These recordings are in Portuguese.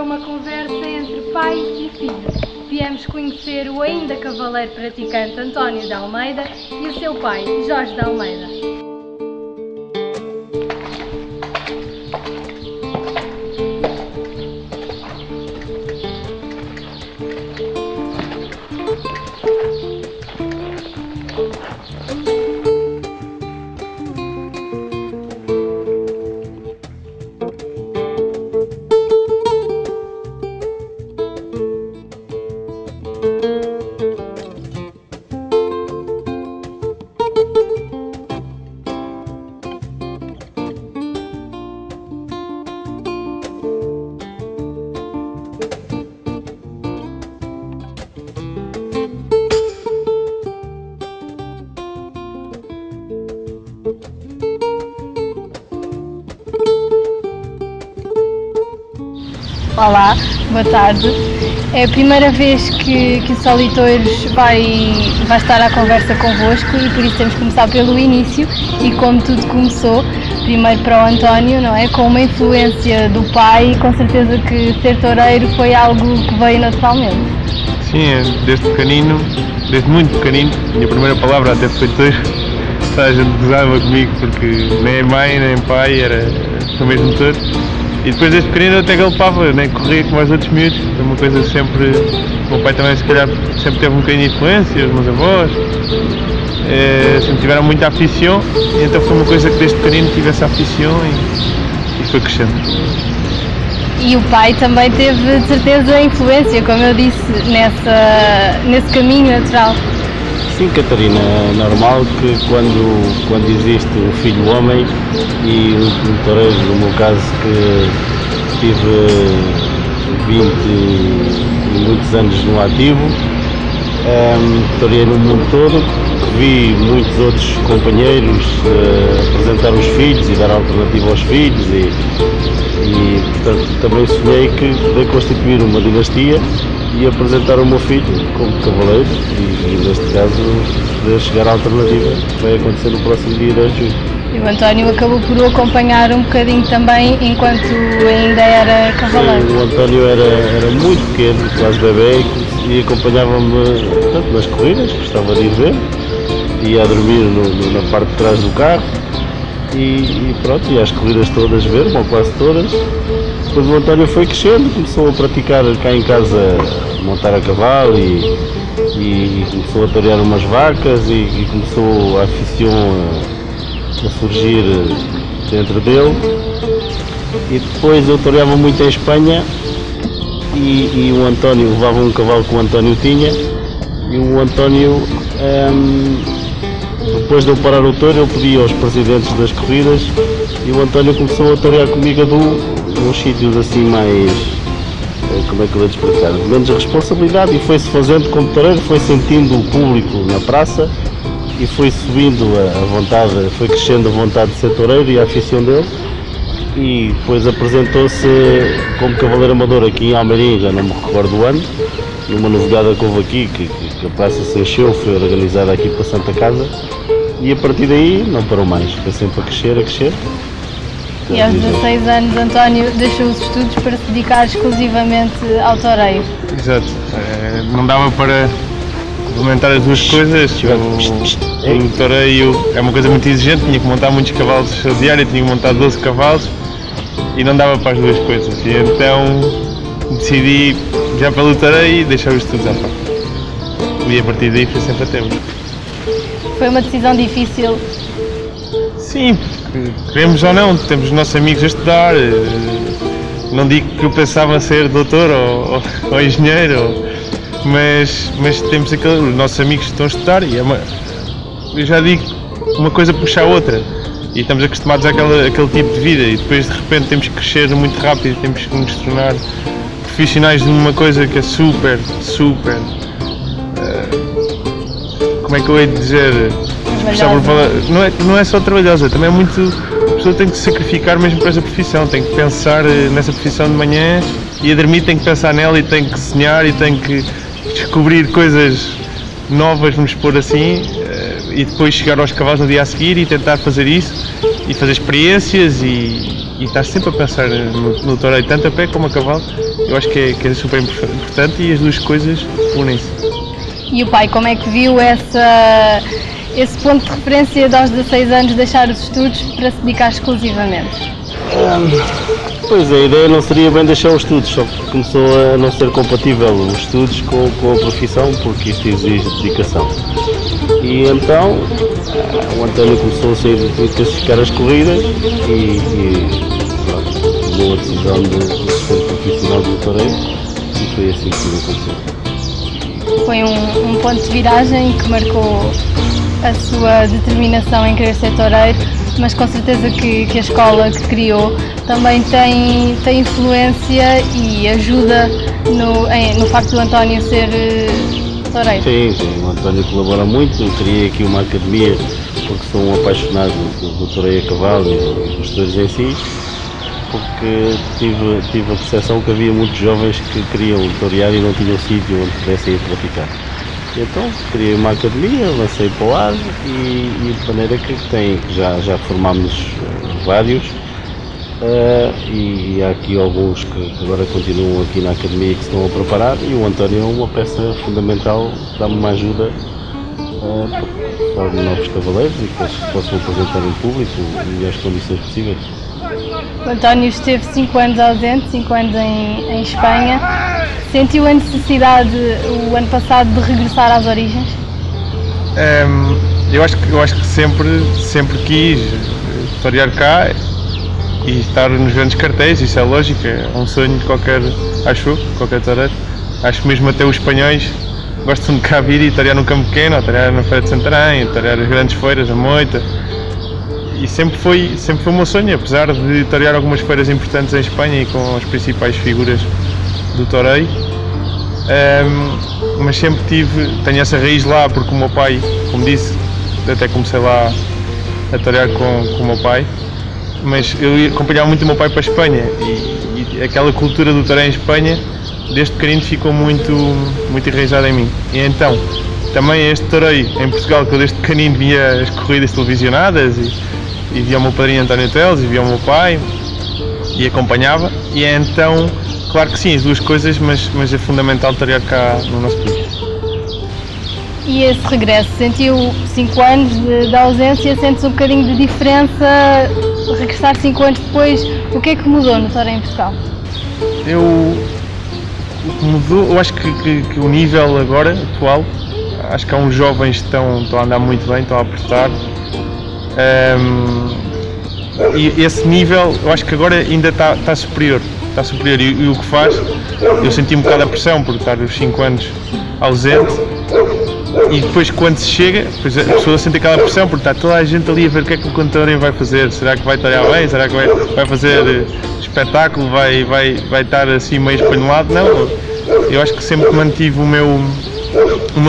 uma conversa entre pai e filho. Viemos conhecer o ainda cavaleiro praticante António de Almeida e o seu pai, Jorge de Almeida. Olá, boa tarde. É a primeira vez que o Solitouros vai estar à conversa convosco e por isso temos que começar pelo início e como tudo começou, primeiro para o António, não é? Com uma influência do pai e com certeza que ser toureiro foi algo que veio naturalmente. Sim, desde pequenino, desde muito pequenino, a minha primeira palavra até foi touro. A gente gozava comigo porque nem mãe nem pai era o mesmo touro. E depois desde pequenino até galopava, nem corria como os outros miúdos, foi uma coisa sempre... O meu pai também se calhar sempre teve um bocadinho de influência, os meus avós, sempre tiveram muita afição, e então foi uma coisa que desde pequenino tive essa afição e foi crescendo. E o pai também teve de certeza influência, como eu disse, nesse caminho natural. Sim, Catarina, é normal que quando existe um filho homem e um toureiro, no meu caso que tive 20 e muitos anos no ativo, toreei no mundo todo, vi muitos outros companheiros apresentar os filhos e dar alternativa aos filhos e portanto também sonhei que poder constituir uma dinastia e apresentar o meu filho como cavaleiro e neste caso poder chegar à alternativa que vai acontecer no próximo dia 10 de junho. E o António acabou por o acompanhar um bocadinho também enquanto ainda era cavaleiro. Sim, o António era muito pequeno, quase bebê, e acompanhava-me nas corridas, gostava de ir ver, ia a dormir na parte de trás do carro e pronto, ia às corridas todas ver, ou quase todas. Depois o António foi crescendo, começou a praticar cá em casa, montar a cavalo e começou a torear umas vacas e começou a afição a surgir dentro dele. E depois eu toreava muito em Espanha e o António levava um cavalo que o António tinha e o António, depois de eu parar o touro, eu pedi aos presidentes das corridas e o António começou a torear comigo uns sítios assim mais, como é que eu vou te explicar, menos responsabilidade, e foi-se fazendo como toureiro, foi sentindo o público na praça e foi subindo a vontade, foi crescendo a vontade de ser toureiro e a afição dele e depois apresentou-se como cavaleiro amador aqui em Almeirim, já não me recordo o ano, numa novidade que houve aqui, que a praça se encheu, foi organizada aqui para Santa Casa e a partir daí não parou mais, foi sempre a crescer, a crescer. E aos 16 anos, António deixou os estudos para se dedicar exclusivamente ao toureio. Exato, não dava para complementar as duas coisas. O toureio é uma coisa muito exigente, tinha que montar muitos cavalos a diário, tinha que montar 12 cavalos e não dava para as duas coisas. E então decidi já pelo toureio e deixar os estudos à parte. E a partir daí foi sempre a tempo. Foi uma decisão difícil? Sim, porque queremos ou não, temos os nossos amigos a estudar. Não digo que eu pensava ser doutor ou engenheiro, mas temos os nossos amigos que estão a estudar e eu já digo, uma coisa puxa a outra e estamos acostumados àquele tipo de vida e depois de repente temos que crescer muito rápido, temos que nos tornar profissionais de uma coisa que é super, como é que eu hei de dizer? Não é só trabalhosa, também é muito. A pessoa tem que se sacrificar mesmo para essa profissão, tem que pensar nessa profissão de manhã e a dormir tem que pensar nela e tem que sonhar e tem que descobrir coisas novas, vamos pôr assim, e depois chegar aos cavalos no dia a seguir e tentar fazer isso e fazer experiências e estar sempre a pensar no toureiro, tanto a pé como a cavalo. Eu acho que é super importante e as duas coisas unem-se. E o pai, como é que viu esse ponto de referência de aos 16 anos deixar os estudos para se dedicar exclusivamente? Pois a ideia não seria bem deixar os estudos, só que começou a não ser compatível os estudos com a profissão, porque isto exige dedicação. E então o António começou a sair de classificar as corridas e pronto, tomou a decisão de ser profissional do toureiro e foi assim que tudo aconteceu. Foi um ponto de viragem que marcou a sua determinação em querer ser toureiro, mas com certeza que a escola que criou também tem influência e ajuda no facto do António ser toureiro. Sim, o António colabora muito. Eu criei aqui uma academia porque sou um apaixonado do toureiro a cavalo e dos touros em si, porque tive a percepção que havia muitos jovens que queriam tourear e não tinham sítio onde pudessem ir praticar. Então criei uma academia, lancei para o ar e de maneira que já formámos vários e há aqui alguns que agora continuam aqui na academia e que se estão a preparar, e o António é uma peça fundamental, dá-me uma ajuda para novos cavaleiros e que eles possam apresentar em público em melhores condições possíveis. O António esteve 5 anos ausente, 5 anos em Espanha. Sentiu a necessidade o ano passado de regressar às origens? Eu acho que sempre quis torear cá e estar nos grandes cartéis, isso é lógico, é um sonho de qualquer toureiro. Acho que mesmo até os espanhóis gostam de cá vir e torear no Campo Pequeno, torear na Feira de Santarém, torear as grandes feiras, a Moita. E sempre foi o meu sonho, apesar de torear algumas feiras importantes em Espanha e com as principais figuras do toreio, mas sempre tenho essa raiz lá, porque o meu pai, como disse, até comecei lá a torear com o meu pai, mas eu acompanhava muito o meu pai para a Espanha e aquela cultura do toreio em Espanha, desde pequenino ficou muito enraizada em mim. E então, também este toreio em Portugal, que eu desde pequenino via as corridas televisionadas e via o meu padrinho António Teles e via o meu pai e acompanhava, e então, claro que sim, as duas coisas, mas é fundamental torear cá no nosso país. E esse regresso, sentiu 5 anos de ausência, sente-se um bocadinho de diferença, regressar 5 anos depois, o que é que mudou no toreio em Portugal? Eu acho que o nível agora, atual, acho que há uns jovens que estão a andar muito bem, estão a apertar. E esse nível, eu acho que agora ainda está superior. E o que faz, eu senti um bocado a pressão por estar os 5 anos ausente, e depois quando se chega, depois a pessoa sente aquela pressão porque está toda a gente ali a ver o que é que o cantor vai fazer. Será que vai torear bem? Será que vai fazer espetáculo? Vai estar assim meio espanholado? Não, eu acho que sempre mantive o meu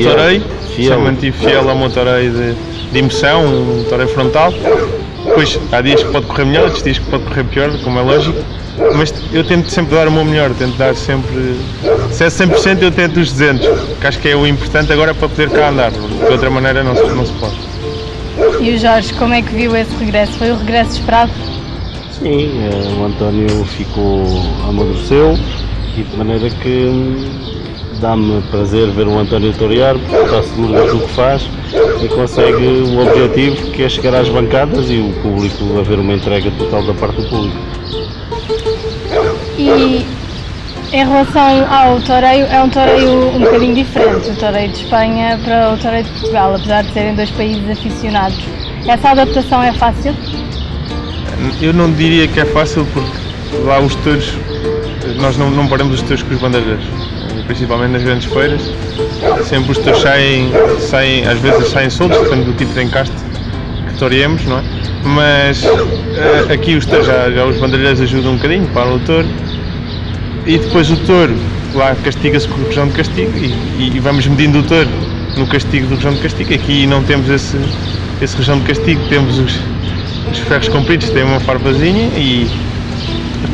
toreio, sempre mantive fiel ao meu toreio de emoção, um toreio frontal. Depois há dias que pode correr melhor, outros dias que pode correr pior, como é lógico, mas eu tento sempre dar o meu melhor, tento dar sempre, se é 100% eu tento os 200, que acho que é o importante agora para poder cá andar, de outra maneira não se pode. E o Jorge, como é que viu esse regresso? Foi o regresso esperado? Sim, o António amadureceu e de maneira que dá-me prazer ver o António torear, porque está seguro daquilo que faz e consegue o objetivo, que é chegar às bancadas e o público a ver uma entrega total da parte do público. E em relação ao toreio, é um toreio um bocadinho diferente, o toreio de Espanha para o toreio de Portugal, apesar de serem dois países aficionados. Essa adaptação é fácil? Eu não diria que é fácil, porque lá os touros, nós não paramos os touros com os bandeireiros, principalmente nas grandes feiras. Sempre os touros saem, às vezes saem soltos, depende do tipo de encaste que toreemos, não é? Mas aqui os touros, já os bandeireiros ajudam um bocadinho, param o touro, e depois o touro lá castiga-se com o rojão de castigo e vamos medindo o touro no castigo do rojão de castigo. Aqui não temos esse rojão de castigo, temos os ferros compridos, têm uma farpazinha, e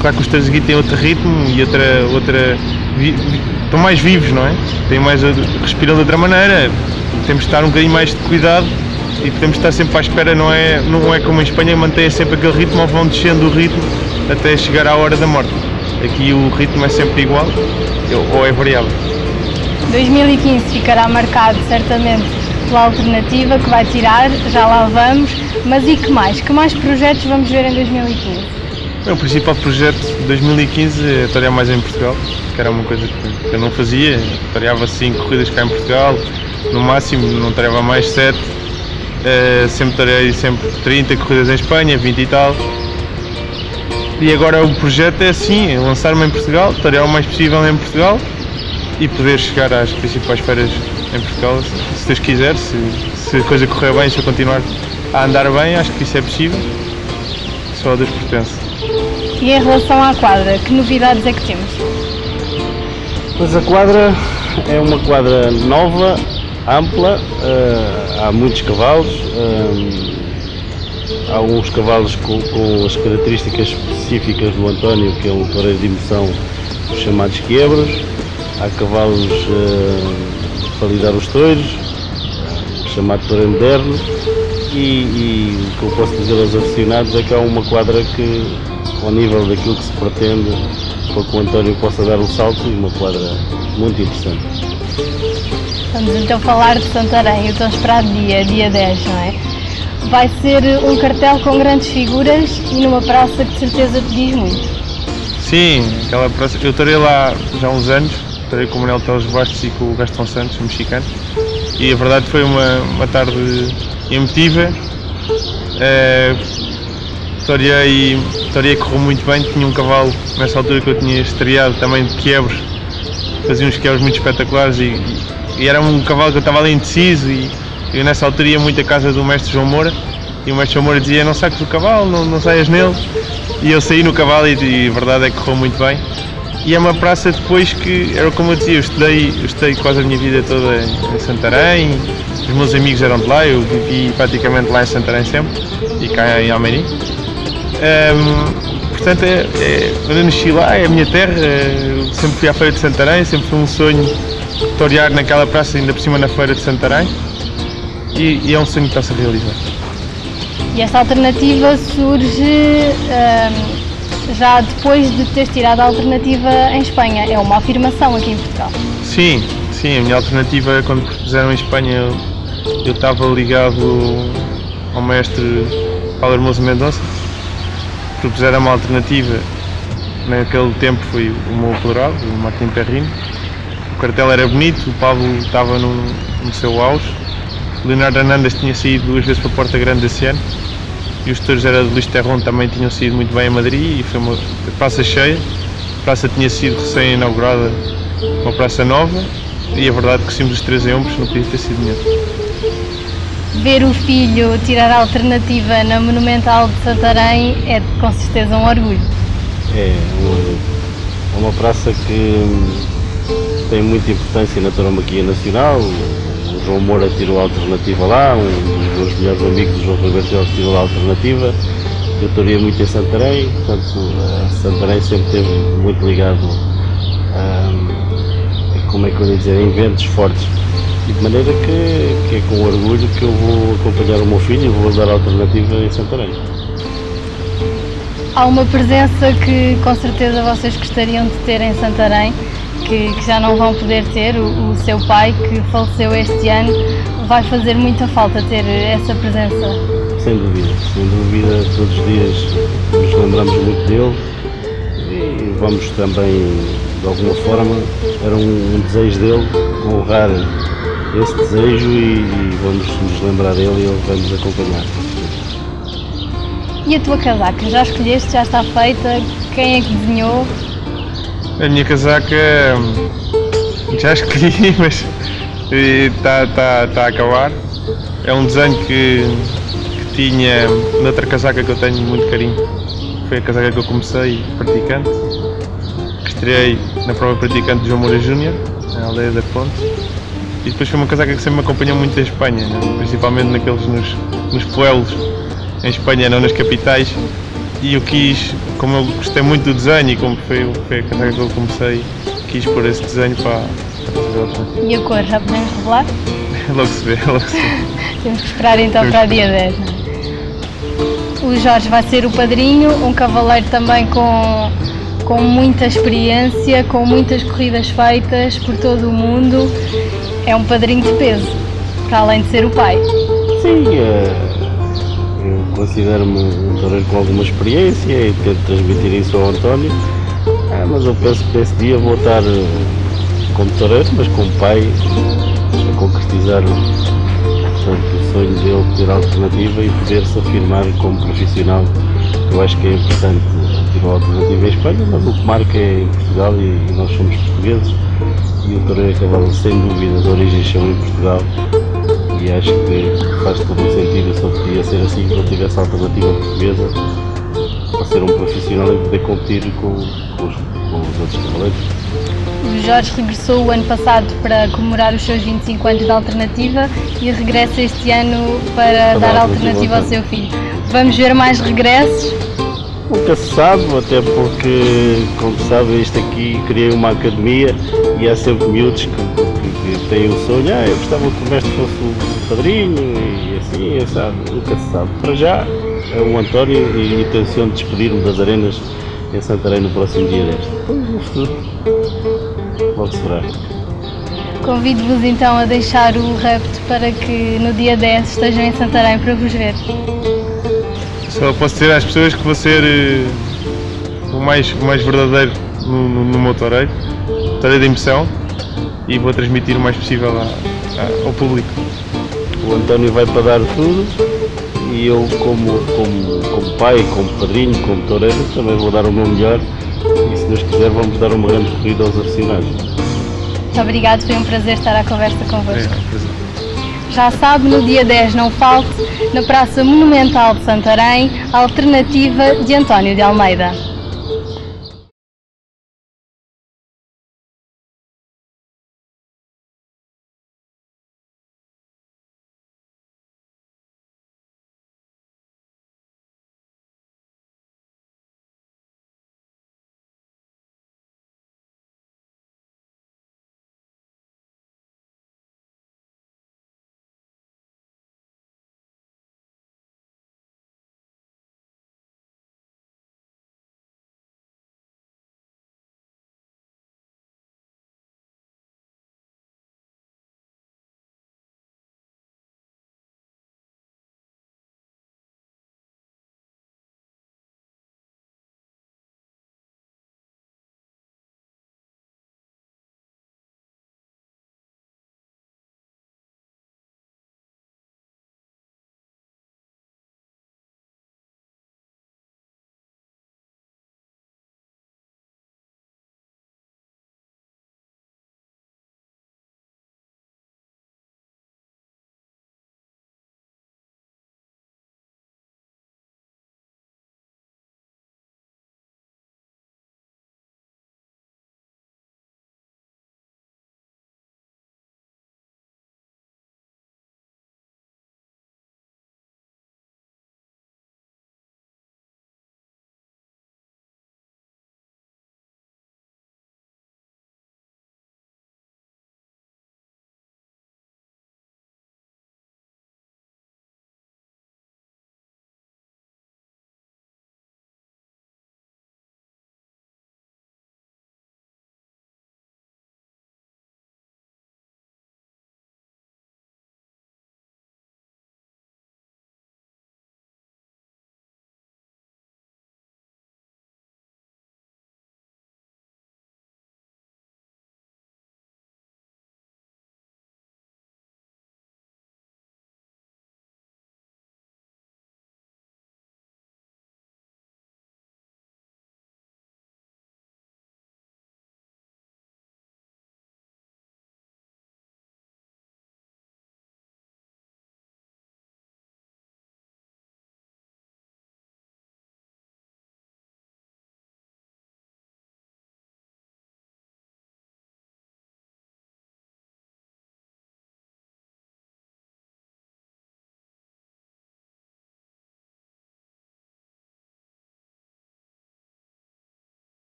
claro que os touros aqui têm outro ritmo e outra estão mais vivos, não é? Respiram de outra maneira, temos de estar um bocadinho mais de cuidado e podemos estar sempre à espera, não é como em Espanha, mantém sempre aquele ritmo ou vão descendo o ritmo até chegar à hora da morte. Aqui o ritmo é sempre igual ou é variável. 2015 ficará marcado certamente pela alternativa que vai tirar, já lá vamos, mas e que mais? Que mais projetos vamos ver em 2015? O principal projeto de 2015 é torear mais em Portugal, que era uma coisa que eu não fazia. Toreava 5 corridas cá em Portugal, no máximo, não toreava mais 7. Sempre toreei 30 corridas em Espanha, 20 e tal. E agora o projeto é assim, é lançar-me em Portugal, torear o mais possível em Portugal e poder chegar às principais feiras em Portugal, se Deus quiser, se a coisa correr bem, se eu continuar a andar bem, acho que isso é possível. Só a Deus pertence. E em relação à quadra, que novidades é que temos? Mas a quadra é uma quadra nova, ampla, há muitos cavalos, há alguns cavalos com as características específicas do António, que é um toureiro de emoção, os chamados quiebros. Há cavalos para lidar os touros, chamado toureiro moderno, e o que eu posso dizer aos aficionados é que há uma quadra que, ao nível daquilo que se pretende, para que o António possa dar um salto, e uma quadra muito interessante. Vamos então falar de Santarém, o tão esperado dia 10, não é? Vai ser um cartel com grandes figuras e numa praça que de certeza te diz muito. Sim, aquela praça, eu torei lá já há uns anos, torei com o Manuel Teles Bastos e com o Gastão Santos, um mexicano, e a verdade foi uma tarde emotiva. Toreei correu muito bem, tinha um cavalo nessa altura que eu tinha estreado também de quiebros, fazia uns quiebros muito espetaculares e era um cavalo que eu estava ali indeciso e eu nessa altura ia muito à casa do mestre João Moura e o mestre João Moura dizia: não saques o cavalo, não saias nele, e eu saí no cavalo e a verdade é que correu muito bem. E é uma praça depois que, era como eu dizia, eu estudei quase a minha vida toda em Santarém, os meus amigos eram de lá, eu vivi praticamente lá em Santarém sempre e cá em Almeirim. Portanto, eu nasci lá, é a minha terra, eu sempre fui à Feira de Santarém, sempre foi um sonho torear naquela praça, ainda por cima na Feira de Santarém, e é um sonho que está-se a realizar. E esta alternativa surge já depois de teres tirado a alternativa em Espanha, é uma afirmação aqui em Portugal. Sim, a minha alternativa, quando propuseram em Espanha, eu estava ligado ao mestre Paulo Hermoso Mendonça, propuseram uma alternativa, naquele tempo foi o meu colorado, o Martim Perrino. O cartel era bonito, o Pablo estava no seu auge, o Leonardo Hernandes tinha saído 2 vezes para a Porta Grande desse ano, e os touros era de Luís Terron também tinham saído muito bem a Madrid, e foi uma praça cheia. A praça tinha sido recém-inaugurada, uma praça nova, e a verdade é que saímos os 3 em ombros, não podia ter sido melhor. Ver o filho tirar a alternativa na Monumental de Santarém é com certeza um orgulho. É uma praça que tem muita importância na tauromaquia nacional. O João Moura tirou a alternativa lá, um dos meus melhores amigos, o João Roberto, tirou a alternativa. Eu toreei muito em Santarém, portanto Santarém sempre esteve muito ligado como é que eu ia dizer, a eventos fortes. E de maneira que é com orgulho que eu vou acompanhar o meu filho e vou dar a alternativa em Santarém. Há uma presença que com certeza vocês gostariam de ter em Santarém, que já não vão poder ter, o seu pai, que faleceu este ano. Vai fazer muita falta ter essa presença? Sem dúvida, todos os dias nos lembramos muito dele e vamos também, de alguma forma, era um desejo dele, honrar esse desejo e vamos nos lembrar dele e ele vai nos acompanhar. E a tua casaca? Já escolheste? Já está feita? Quem é que desenhou? A minha casaca já escolhi, mas está a acabar. É um desenho que tinha noutra casaca que eu tenho muito carinho. Foi a casaca que eu comecei praticante, que estreiei na prova praticante de João Moura Júnior, na aldeia da Ponte. E depois foi uma casaca que sempre me acompanhou muito em Espanha, né? Principalmente nos pueblos em Espanha, não nas capitais. E eu quis, como eu gostei muito do desenho e como foi a casaca que eu comecei, quis pôr esse desenho para fazer outra. E a cor, já podemos revelar? Logo se vê, logo se vê. Temos que esperar então para o dia 10. Não é? O Jorge vai ser o padrinho, um cavaleiro também com muita experiência, com muitas corridas feitas por todo o mundo. É um padrinho de peso, para além de ser o pai. Sim, eu considero-me um toureiro com alguma experiência e tento transmitir isso ao António, mas eu penso que nesse dia vou estar como toureiro, mas como pai, a concretizar o sonho dele ter alternativa e poder se afirmar como profissional. Eu acho que é importante ter uma alternativa em Espanha, mas o que marca é em Portugal e nós somos portugueses e o toureiro a cavalo sem dúvida de origens são em Portugal e acho que faz todo o sentido, só podia ser assim que eu tivesse a alternativa portuguesa para ser um profissional e poder competir com os outros cavaleiros. O Jorge regressou o ano passado para comemorar os seus 25 anos de alternativa e regressa este ano para dar alternativa ao seu filho. Vamos ver mais regressos? Nunca se sabe, até porque, como sabem, isto aqui criei uma academia e há sempre miúdos que têm o sonho, eu gostava que o mestre fosse o padrinho e assim, sabe? Nunca se sabe. Para já, é o António e intenção de despedir-me das arenas em Santarém no próximo dia 10. Depois, no futuro, logo se verá. Convido-vos então a deixar o repto para que no dia 10 estejam em Santarém para vos ver. Só posso dizer às pessoas que vou ser o mais verdadeiro no meu toureiro de emoção, e vou transmitir o mais possível ao público. O António vai para dar tudo e eu como pai, como padrinho, como toureiro também vou dar o meu melhor e se Deus quiser vamos dar uma grande corrida aos aficionados. Muito obrigado, foi um prazer estar à conversa convosco. Já sabe, no dia 10 não falte, na Praça Monumental de Santarém, a alternativa de António de Almeida.